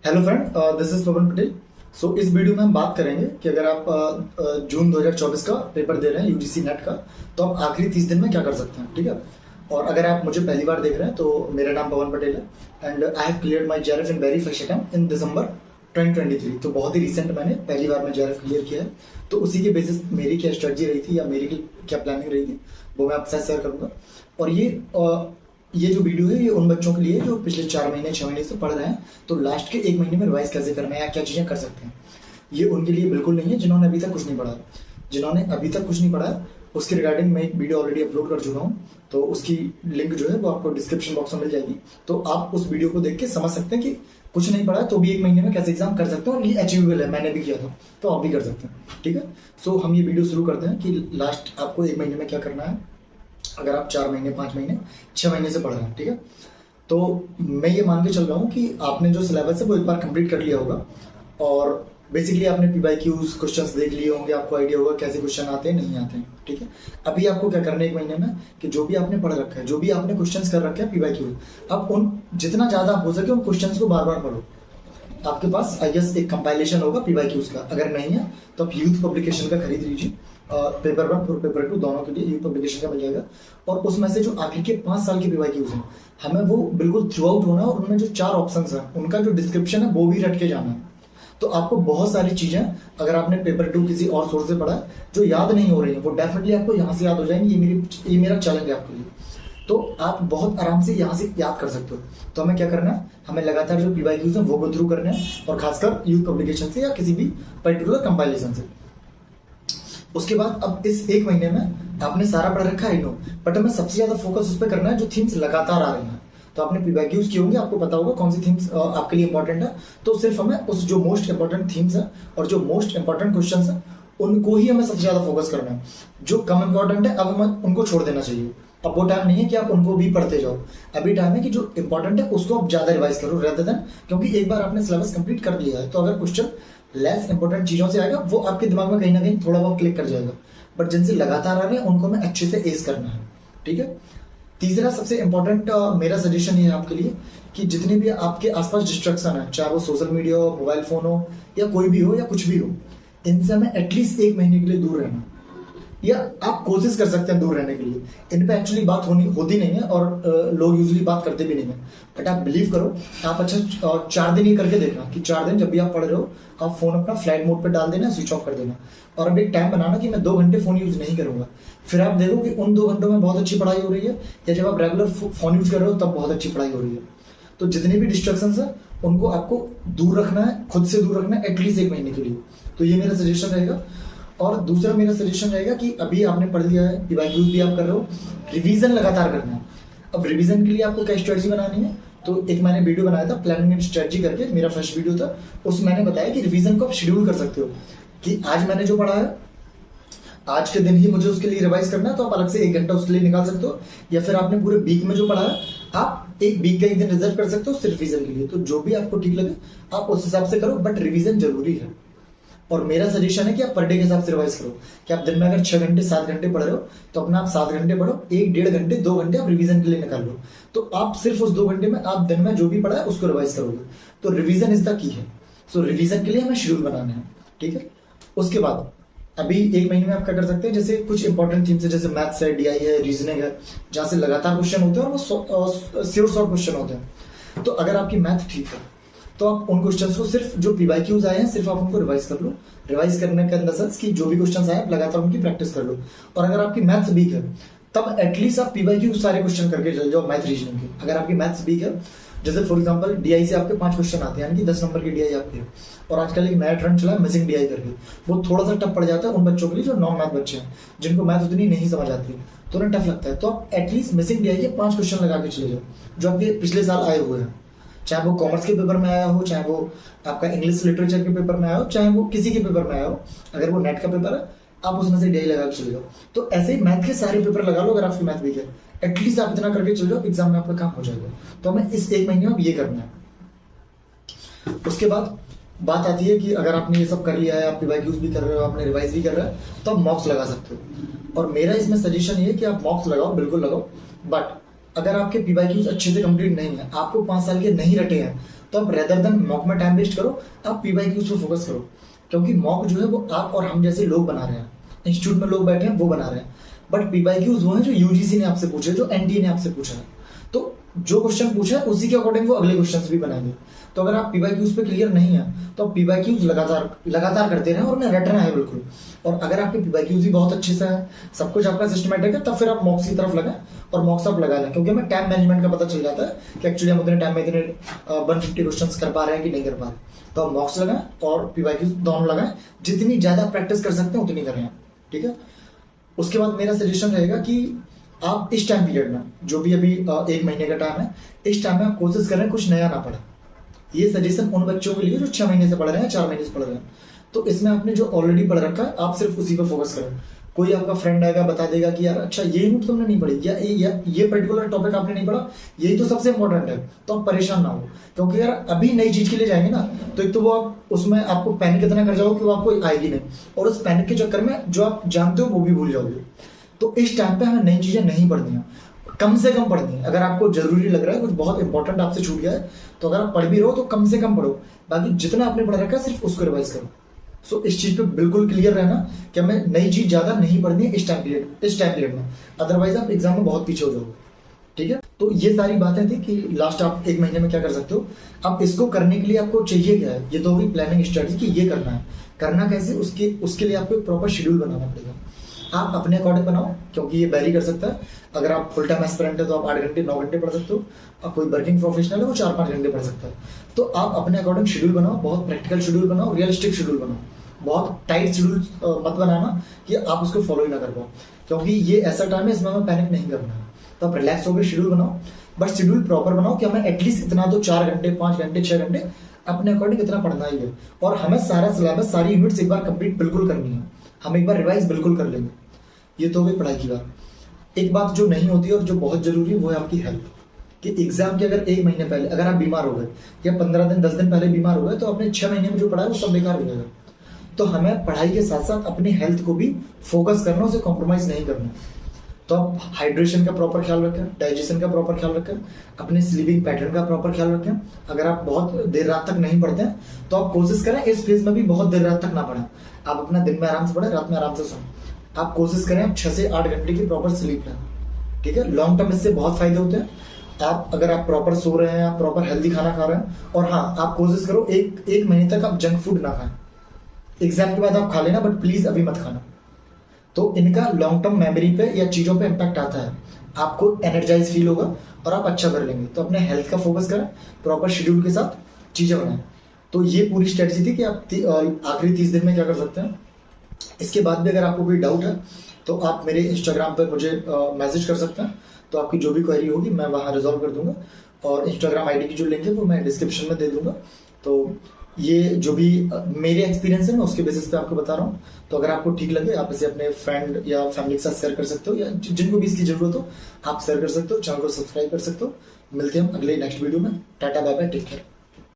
Hello friend, this is पवन पटेल। सो इस video में हम बात करेंगे कि अगर आप जून 2024 का पेपर दे रहे हैं यूजीसी नेट का, तो आप आखिरी 30 दिन में क्या कर सकते हैं। ठीक है। और अगर आप मुझे पहली बार देख रहे हैं तो मेरा नाम पवन पटेल है and I have cleared my JRF in very first attempt in December 2023। तो बहुत ही रिसेंट मैंने पहली बार में जेआरएफ क्लियर किया है। तो उसी के बेसिस मेरी क्या स्ट्रेटजी रही थी या मेरी क्या प्लानिंग रही थी वो मैं आपके साथ शेयर करूंगा। और ये जो वीडियो है ये उन बच्चों के लिए जो पिछले 4 महीने 6 महीने से पढ़ रहे हैं, तो लास्ट के 1 महीने में रिवाइज कैसे करना है या क्या चीज़ें कर सकते हैं। ये उनके लिए बिल्कुल नहीं है जिन्होंने अभी तक कुछ नहीं पढ़ा है। जिन्होंने अभी तक कुछ नहीं पढ़ा है उसके रिगार्डिंग मैं एक वीडियो ऑलरेडी अपलोड कर चुका हूँ, तो उसकी लिंक जो है वो आपको डिस्क्रिप्शन बॉक्स में मिल जाएगी। तो आप उस वीडियो को देख के समझ सकते हैं कि कुछ नहीं पढ़ा है तो भी 1 महीने में कैसे एग्जाम कर सकते हैं, और ये अचीवेबल है, मैंने भी किया था तो आप भी कर सकते हैं। ठीक है। सो हम ये वीडियो शुरू करते हैं कि लास्ट आपको 1 महीने में क्या करना है अगर आप 4 महीने 5 महीने 6 महीने से पढ़ रहे हैं। ठीक है। तो मैं ये मान के चल रहा हूँ कि आपने जो सिलेबस है वो एक बार कंप्लीट कर लिया होगा, और बेसिकली आपने पीवाईक्यूज क्वेश्चंस देख लिए होंगे, आपको आइडिया होगा कैसे क्वेश्चन आते हैं नहीं आते हैं। ठीक है। अभी आपको क्या करना है 1 महीने में कि जो भी आपने पढ़ रखा है, जो भी आपने क्वेश्चंस कर रखे हैं पीवाईक्यूज, अब उन जितना ज़्यादा हो सके उन क्वेश्चंस को बार बार पढ़ो। आपके पास आई गेस एक कंपाइलेशन होगा पीवाईक्यूज का, अगर नहीं है तो आप यूथ पब्लिकेशन का खरीद लीजिए। पेपर 1 और पेपर 2 दोनों के लिए यूथ पब्लिकेशन का मिल जाएगा। और उसमें से जो आखिर के 5 साल के पीवाईक्यूज हैं हमें वो बिल्कुल थ्रू आउट होना है, और उनमें जो 4 ऑप्शंस हैं उनका जो डिस्क्रिप्शन है वो भी रट के जाना है। तो आपको बहुत सारी चीजें अगर आपने पेपर 2 किसी और सोर्स से पढ़ा है जो याद नहीं हो रही है वो डेफिनेटली आपको यहाँ से याद हो जाएंगी। ये मेरा चैलेंज है आपके लिए। तो आप बहुत आराम से यहाँ से याद कर सकते हो। तो हमें क्या करना है, हमें लगातार जो पीवाईक्यूज हैं वो गो थ्रू करने हैं, और खासकर यूथ पब्लिकेशन से या किसी भी पर्टिकुलर कंपाइलेशन से। उसके बाद अब इस 1 महीने में आपने सारा पढ़ रखा है, नो, बट हमें सबसे ज्यादा फोकस उस पर करना है जो थीम्स लगातार आ रही हैं। तो आपने पीवाईक्यूज किए होंगे, आपको पता होगा कौन सी थीम्स आपके लिए इंपॉर्टेंट है। तो सिर्फ हमें उस जो मोस्ट इंपॉर्टेंट थीम्स है और जो मोस्ट इंपॉर्टेंट क्वेश्चन है उनको ही हमें सबसे ज्यादा फोकस करना है। जो कम इंपॉर्टेंट है अब हमें उनको छोड़ देना चाहिए। अब वो टाइम नहीं है कि आप उनको भी पढ़ते जाओ, अभी टाइम है कि जो इंपॉर्टेंट है उसको आप ज्यादा रिवाइज करो रेदर देन, क्योंकि एक बार आपने सिलेबस कंप्लीट कर लिया है तो अगर क्वेश्चन लेस इंपॉर्टेंट चीजों से आएगा वो आपके दिमाग में कहीं ना कहीं थोड़ा बहुत क्लिक कर जाएगा, बट जिनसे लगातार आ रहे हैं उनको हमें अच्छे से एस करना है। ठीक है। तीसरा सबसे इंपॉर्टेंट मेरा सजेशन ये है आपके लिए कि जितने भी आपके आसपास डिस्ट्रक्शन है, चाहे वो सोशल मीडिया हो, मोबाइल फोन हो, या कोई भी हो या कुछ भी हो, इनसे हमें एटलीस्ट 1 महीने के लिए दूर रहना, या आप कोशिश कर सकते हैं दूर रहने के लिए। इन पे एक्चुअली बात होती नहीं है और लोग यूजुअली बात करते भी नहीं है, बट आप बिलीव करो, आप अच्छा 4 दिन ये करके देखना कि 4 दिन जब भी आप पढ़ रहे हो आप फोन अपना फ्लाइट मोड पे डाल देना, स्विच ऑफ कर देना, और अब एक टाइम बनाना कि मैं 2 घंटे फोन यूज नहीं करूंगा। फिर आप देखो कि उन 2 घंटों में बहुत अच्छी पढ़ाई हो रही है, या जब आप रेगुलर फोन यूज कर रहे हो तब बहुत अच्छी पढ़ाई हो रही है। तो जितने भी डिस्ट्रक्शन है उनको आपको दूर रखना है, खुद से दूर रखना है एटलीस्ट 1 महीने के लिए। तो ये मेरा सजेशन रहेगा। और दूसरा मेरा सजेशन रहेगा कि अभी आपने पढ़ लिया है, पीवाईक्यूज भी आप कर रहे हो, रिवीजन लगातार करना है। अब रिवीजन के लिए आपको क्या स्ट्रेटजी बनानी है, तो एक मैंने वीडियो बनाया था प्लानिंग एंड स्ट्रेटजी करके, मेरा फर्स्ट वीडियो था, उसमें मैंने बताया कि रिवीजन को आप शेड्यूल कर सकते हो कि आज मैंने जो पढ़ा है आज के दिन ही मुझे उसके लिए रिवाइज करना है, तो आप अलग से 1 घंटा उसके लिए निकाल सकते हो, या फिर आपने पूरे वीक में जो पढ़ा है आप एक वीक का 1 दिन रिजर्व कर सकते हो सिर्फ रिवीजन के लिए। तो जो भी आपको ठीक लगे आप उस हिसाब से करो, बट रिवीजन जरूरी है। और मेरा सजेशन है कि आप पर डे के हिसाब से रिवाइज करो, कि आप दिन में अगर 6 घंटे 7 घंटे पढ़ रहे हो तो अपना आप 7 घंटे पढ़ो, 1-1.5 घंटे 2 घंटे आप रिवीजन के लिए निकाल लो। तो आप सिर्फ उस 2 घंटे में आप दिन में जो भी पढ़ा है उसको रिवाइज करोगे। तो रिवीजन इज द की है। सो रिवीजन के लिए हमें शेड्यूल बनाना है। ठीक है। उसके बाद अभी 1 महीने में आप क्या कर सकते हैं, जैसे कुछ इंपॉर्टेंट थीम्स है, जैसे मैथ्स है, डीआई है, रीजनिंग है, जहां से लगातार क्वेश्चन होते हैं और वो श्योर शॉर्ट क्वेश्चन होते हैं। तो अगर आपकी मैथ ठीक है तो आप उन क्वेश्चंस को सिर्फ जो पीवाईक्यूज आए हैं सिर्फ आप उनको रिवाइज कर लो। रिवाइज करने के अंदर सेंस कि जो भी क्वेश्चंस आए आप लगातार उनकी प्रैक्टिस कर लो। और अगर आपकी मैथ्स वीक है तब एटलीस्ट आप पीवाईक्यूज सारे क्वेश्चन करके चल जाओ मैथ रीजनिंग के। अगर आपकी मैथ्स वीक है, जैसे फॉर एग्जांपल डीआई से आपके 5 क्वेश्चन आते हैं, यानी कि 10 नंबर की डीआई आपकी है, और आजकल एक नया ट्रेंड चला है मिसिंग डीआई करके, वो थोड़ा सा टफ पड़ जाता है उन बच्चों के लिए जो नॉन मैथ बच्चे हैं, जिनको मैथ उतनी नहीं समझ आती, तो उन्हें टफ लगता है। तो आप एटलीस्ट मिसिंग डीआई के 5 क्वेश्चन लगा के चले जाओ जो आपके पिछले साल आए हुए हैं, चाहे वो कॉमर्स के पेपर में आया हो, चाहे वो आपका इंग्लिश लिटरेचर के पेपर में आया हो, चाहे वो किसी के पेपर में आया हो। अगर वो नेट का पेपर है आप उसमें से डीआई लगा के चले जाओ। तो ऐसे ही मैथ के सारे पेपर लगा लो। अगर आपकी मैथ वीक है एटलीस्ट आप इतना करके चल जाओ, एग्जाम में आपका काम हो जाएगा। तो हमें इस 1 महीने में ये करना है। उसके बाद बात आती है कि अगर आपने ये सब कर लिया है, आप पीवाईक्यूज भी कर रहे हो, आपने रिवाइज भी कर रहे हो, तो आप मॉक्स लगा सकते हो। और मेरा इसमें सजेशन ये है कि आप मॉक्स लगाओ, बिल्कुल लगाओ, बट अगर आपके पीवाईक्यूज अच्छे से कंप्लीट नहीं है, आपको 5 साल के नहीं रटे हैं, तो आप रेदर देन मॉक में टाइम वेस्ट करो, आप पीवाईक्यूज पे फोकस करो, क्योंकि मॉक जो है वो आप और हम जैसे लोग बना रहे हैं, इंस्टीट्यूट में लोग बैठे हैं वो बना रहे हैं, बट पीवाईक्यूज वो है जो यूजीसी ने आपसे पूछे, जो एनटीए ने आपसे पूछा है। तो जो क्वेश्चन पूछा है उसी के अकॉर्डिंग वो अगले क्वेश्चन भी बनाएंगे। तो अगर आप पीवाईक्यूज पे क्लियर नहीं है तो आप पीवाईक्यूज लगातार करते रहें और उन्हें रटना है बिल्कुल। और अगर आपके पीवाईक्यूज भी बहुत अच्छे से है, सब कुछ आपका सिस्टमेटिक है, तब फिर आप मॉक्स की तरफ लगाएं और मॉक्स आप लगा लें, क्योंकि हमें टाइम मैनेजमेंट का पता चल जाता है कि एक्चुअली हम उतने टाइम में इतने 150 क्वेश्चन कर पा रहे हैं कि नहीं कर पा रहे। तो आप मॉक्स लगाएं और पीवाईक्यूज दोनों लगाएं, जितनी ज्यादा प्रैक्टिस कर सकते हैं उतनी करें आप, ठीक है। उसके बाद मेरा सजेशन रहेगा कि आप इस टाइम पीरियड में, जो भी अभी 1 महीने का टाइम है, इस टाइम में आप कोशिश करें कुछ नया ना पढ़ें। ये सजेशन उन बच्चों के लिए जो 6 महीने से पढ़ रहे हैं, 4 महीने से पढ़ रहे हैं। तो इसमें आपने जो ऑलरेडी पढ़ रखा है आप सिर्फ उसी पर फोकस करें। कोई आपका फ्रेंड आएगा बता देगा कि यार अच्छा ये यूनिट तुमने नहीं पढ़ी, या ये पर्टिकुलर टॉपिक आपने नहीं पढ़ा, यही तो सबसे इंपॉर्टेंट है, तो आप परेशान ना हो। क्योंकि यार अभी नई चीज के लिए जाएंगे ना, तो एक तो वो आप उसमें आपको पैनिक इतना कर जाओगे कि वो आपको आएगी नहीं, और उस पैनिक के चक्कर में जो आप जानते हो वो भी भूल जाओगे। तो इस टाइम पे हमें नई चीजें नहीं पढ़नी है, कम से कम पढ़नी है। अगर आपको जरूरी लग रहा है कुछ बहुत इंपॉर्टेंट आपसे छूट गया है, तो अगर आप पढ़ भी रहो तो कम से कम पढ़ो, बाकी जितना आपने पढ़ रखा है सिर्फ उसको रिवाइज करो। सो इस चीज पे बिल्कुल क्लियर रहना कि हमें नई चीज ज्यादा नहीं पढ़नी है इस टाइम पीरियड में, अदरवाइज आप एग्जाम में बहुत पीछे हो जाओगे, ठीक है। तो ये सारी बातें थी कि लास्ट आप 1 महीने में क्या कर सकते हो। अब इसको करने के लिए आपको चाहिए क्या है, ये तो होगी प्लानिंग स्ट्रेटजी कि ये करना है। करना कैसे, उसके लिए आपको एक प्रॉपर शेड्यूल बनाना पड़ेगा। आप अपने अकॉर्डिंग बनाओ, क्योंकि ये वेरी कर सकता है। अगर आप फुल टाइम एस्पिरेंट है तो आप 8 घंटे 9 घंटे पढ़ सकते हो, अब कोई वर्किंग प्रोफेशनल है वो 4-5 घंटे पढ़ सकता है। तो आप अपने अकॉर्डिंग शेड्यूल बनाओ, बहुत प्रैक्टिकल शेड्यूल बनाओ, रियलिस्टिक शेड्यूल बनाओ। बहुत टाइट शेड्यूल मत बनाना कि आप उसको फॉलो ही ना कर पाओ, क्योंकि ये ऐसा टाइम है इसमें हमें पैनिक नहीं करना है। तो आप रिलैक्स होकर शेड्यूल बनाओ, बट शेड्यूल प्रॉपर बनाओ कि हमें एटलीस्ट इतना तो 4 घंटे 5 घंटे 6 घंटे अपने अकॉर्डिंग इतना पढ़ना ही है। और हमें सारा सिलेबस, सारी यूनिट्स एक बार कंप्लीट बिल्कुल करनी है, हम एक बार रिवाइज बिल्कुल कर लेंगे। ये तो हो गई पढ़ाई की बात। एक बात जो नहीं होती और जो बहुत जरूरी है वो है आपकी हेल्थ। कि एग्जाम के अगर 1 महीने पहले अगर आप बीमार हो गए, या 15 दिन 10 दिन पहले बीमार हो गए, तो अपने 6 महीने में जो पढ़ा है वो सब बेकार हो जाएगा। तो हमें पढ़ाई के साथ साथ अपनी हेल्थ को भी फोकस करना, उसे कॉम्प्रोमाइज नहीं करना। तो आप हाइड्रेशन का प्रॉपर ख्याल रखें, डाइजेशन का प्रॉपर ख्याल रखें, अपने स्लीपिंग पैटर्न का प्रॉपर ख्याल रखें। अगर आप बहुत देर रात तक नहीं पढ़ते हैं तो आप कोशिश करें इस फेज में भी बहुत देर रात तक ना पढ़ें। आप अपना दिन में आराम से पढ़ें, रात में आराम से सोएं। आप कोशिश करें आप 6 से 8 घंटे की प्रॉपर स्लीप लें, ठीक है। लॉन्ग टर्म इससे बहुत फायदे होते हैं। अगर आप प्रॉपर सो रहे हैं, आप प्रॉपर हेल्दी खाना खा रहे हैं, और हाँ आप कोशिश करो एक महीने तक आप जंक फूड ना खाएं। एग्जाम के बाद आप खा लेना, बट प्लीज अभी मत खाना। तो इनका लॉन्ग टर्म मेमोरी पे या चीजों पे इम्पैक्ट आता है, आपको एनर्जाइज फील होगा और आप अच्छा कर लेंगे। तो अपने हेल्थ का फोकस करें, प्रॉपर शेड्यूल के साथ चीजें बनाएं। तो ये पूरी स्ट्रेटजी थी कि आप आखिरी 30 दिन में क्या कर सकते हैं। इसके बाद भी अगर आपको कोई डाउट है तो आप मेरे इंस्टाग्राम पर मुझे मैसेज कर सकते हैं, तो आपकी जो भी क्वेरी होगी मैं वहाँ रिजॉल्व कर दूंगा। और इंस्टाग्राम आईडी की जो लिंक है वो मैं डिस्क्रिप्शन में दे दूंगा। तो ये जो भी मेरे एक्सपीरियंस है मैं उसके बेसिस पे आपको बता रहा हूँ। तो अगर आपको ठीक लगे आप इसे अपने फ्रेंड या फैमिली के साथ शेयर कर सकते हो, या जिनको भी इसकी जरूरत हो आप शेयर कर सकते हो, चैनल को सब्सक्राइब कर सकते हो। मिलते हैं हम अगले नेक्स्ट वीडियो में। Tata bye bye, take care.